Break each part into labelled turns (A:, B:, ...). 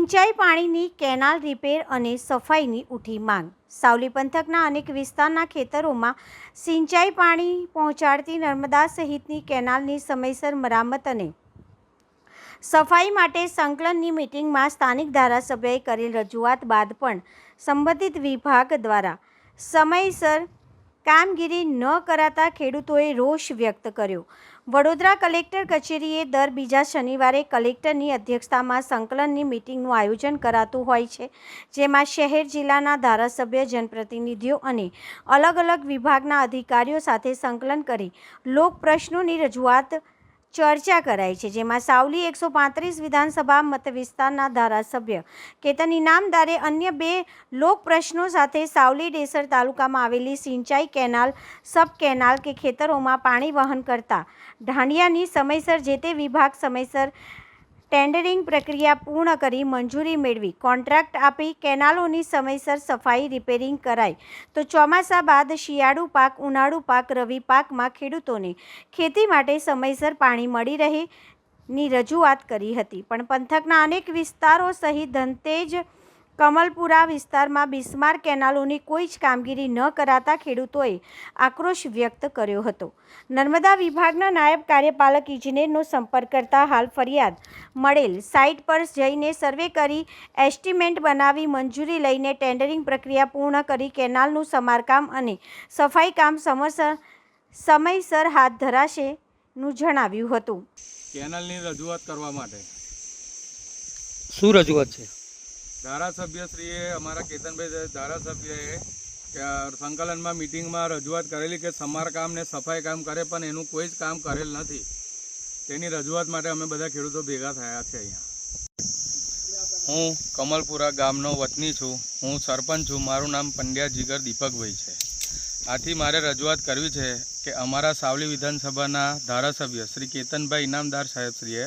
A: સિંચાઈ પાણીની canal repair અને સફાઈની ઉઠી માંગ। સાવલી પંથકના અનેક વિસ્તારના ખેતરોમાં સિંચાઈ પાણી પહોંચાડતી નર્મદા સહિતની કેનાલની સમયસર મરામત અને સફાઈ માટે સંકલનની મિટિંગમાં સ્થાનિક ધારાસભ્યએ કરેલ રજૂઆત બાદ પણ સંબંધિત વિભાગ દ્વારા સમયસર કામગીરી ન કરાતા ખેડૂતોએ રોષ વ્યક્ત કર્યો। વડોદરા કલેક્ટર કચેરીએ દર બીજા શનિવારે કલેક્ટરની અધ્યક્ષતામાં સંકલનની મિટિંગનું આયોજન કરાતું હોય છે, જેમાં શહેર જિલ્લાના ધારાસભ્ય, જનપ્રતિનિધિઓ અને અલગ અલગ વિભાગના અધિકારીઓ સાથે સંકલન કરી લોક પ્રશ્નોની રજૂઆત ચર્ચા કરાઈ છે, જેમાં સાવલી 135 વિધાનસભા મત વિસ્તારના ધારાસભ્ય કેતન ઇનામદારે અન્ય 2 લોક પ્રશ્નો સાથે સાવલી ડેસર તાલુકામાં આવેલી સિંચાઈ કેનાલ, સબ કેનાલ કે ખેતરોમાં પાણી વહન કરતા ઢાંડિયાની સમયસર જે તે વિભાગ સમયસર ટેન્ડરિંગ પ્રક્રિયા પૂર્ણ કરી મંજૂરી મેળવી કોન્ટ્રાક્ટ આપી કેનાલોની સમયસર સફાઈ રિપેરિંગ કરાય તો ચોમાસા બાદ શિયાળુ પાક, ઉનાળુ પાક, રવિ પાકમાં ખેડૂતોને ખેતી માટે સમયસર પાણી મળી રહેની રજૂઆત કરી હતી, પણ પંથકના અનેક વિસ્તારો સહિત ધનતેજ, કમલપુરા વિસ્તારમાં બિસ્માર કેનાલોની કોઈ જ કામગીરી ન કરાતા ખેડૂતોએ આક્રોશ વ્યક્ત કર્યો હતો। નર્મદા વિભાગના નાયબ કાર્યપાલક ઇજનેરનો સંપર્ક કરતા હાલ ફરિયાદ મળેલ સાઇટ પર જઈને સર્વે કરી એસ્ટિમેટ બનાવી મંજૂરી લઈને ટેન્ડરિંગ પ્રક્રિયા પૂર્ણ કરી કેનાલનું સમારકામ અને સફાઈ કામ સમયસર હાથ ધરાશેનું જણાવ્યું હતું।
B: કેનાલની રજૂઆત કરવા માટે
C: શું રજૂઆત છે?
B: ધારાસભ્યશ્રીએ, અમારા કેતનભાઈ ધારાસભ્યએ સંકલનમાં મિટિંગમાં રજૂઆત કરેલી કે સમારકામ ને સફાઈ કામ કરે, પણ એનું કોઈ જ કામ કરેલ નથી। તેની રજૂઆત માટે અમે બધા ખેડૂતો ભેગા થયા છે। અહીંયા હું કમલપુરા ગામનો વતની છું, હું સરપંચ છું, મારું નામ પંડ્યા જીગર દીપકભાઈ છે। આથી મારે રજૂઆત કરવી છે કે અમારા સાવલી વિધાનસભાના ધારાસભ્ય શ્રી કેતનભાઈ ઇનામદાર સાહેબશ્રીએ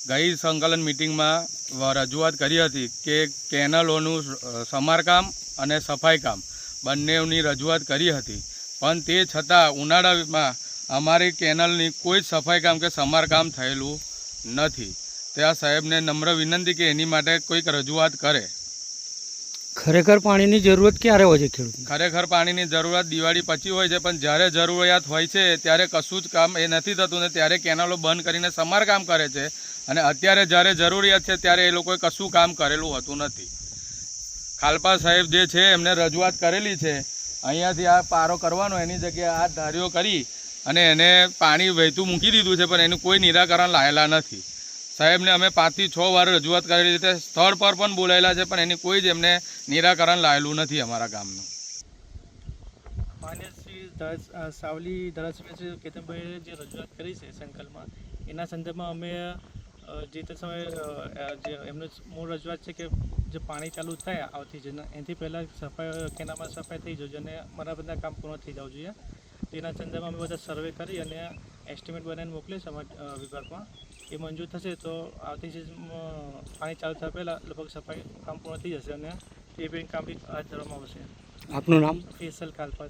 B: ગઈ સંકલન મિટિંગમાં રજૂઆત કરી હતી કે કેનલોનું સમારકામ અને સફાઈ કામ બંનેની રજૂઆત કરી હતી, પણ તે છતાં ઉનાળામાં અમારી કેનલની કોઈ જ સફાઈ કામ કે સમારકામ થયેલું નથી। ત્યાં સાહેબને નમ્ર વિનંતી કે એની માટે કોઈક રજૂઆત કરે।
C: ખરેખર પાણીની જરૂરત ક્યારે હોય છે ખેડૂત?
B: ખરેખર પાણીની જરૂરત દિવાળી પછી હોય છે, પણ જ્યારે જરૂરિયાત હોય છે ત્યારે કશું જ કામ એ નથી થતું ને ત્યારે કેનાલો બંધ કરીને સમારકામ કરે છે, અને અત્યારે જ્યારે જરૂરિયાત છે ત્યારે એ લોકોએ કશું કામ કરેલું હોતું નથી। ખાલપા સાહેબ જે છે એમને રજૂઆત કરેલી છે અહીંયાથી આ પારો કરવાનો, એની જગ્યાએ આ ધારીઓ કરી અને એને પાણી વહેતું મૂકી દીધું છે, પણ એનું કોઈ નિરાકરણ લાયેલા નથી। સાહેબને અમે 5 થી 6 વાર રજૂઆત કરેલી છે, સ્થળ પર પણ બોલાયેલા છે, પણ એની કોઈ જ એમને નિરાકરણ લાયેલું નથી અમારા ગામનું।
D: માન્ય શ્રી સાવલી ધારાસભ્ય શ્રી કેતનભાઈએ જે રજૂઆત કરી છે સંકલનમાં, એના સંદર્ભમાં અમે જે તે સમયે જે એમનું મૂળ રજૂઆત છે કે જે પાણી ચાલુ થાય આવતી જ એનાથી પહેલાં સફાઈ કેનાલમાં સફાઈ થઈ જવું જોઈએ અને મરામતના કામ પૂર્ણ થઈ જવું જોઈએ। તેના સંદર્ભમાં અમે બધા સર્વે કરી અને એસ્ટિમેટ બનાવીને મોકલીશ અમારા વિભાગમાં। એ મંજૂર થશે તો આવતી સિઝનમાં પાણી ચાલુ થયા પહેલાં લગભગ સફાઈ કામ પૂર્ણ થઈ જશે અને રિપેરિંગ કામ બી હાથ ધરવામાં આવશે।
C: આપનું નામ?
D: ફેસલ કાલપા।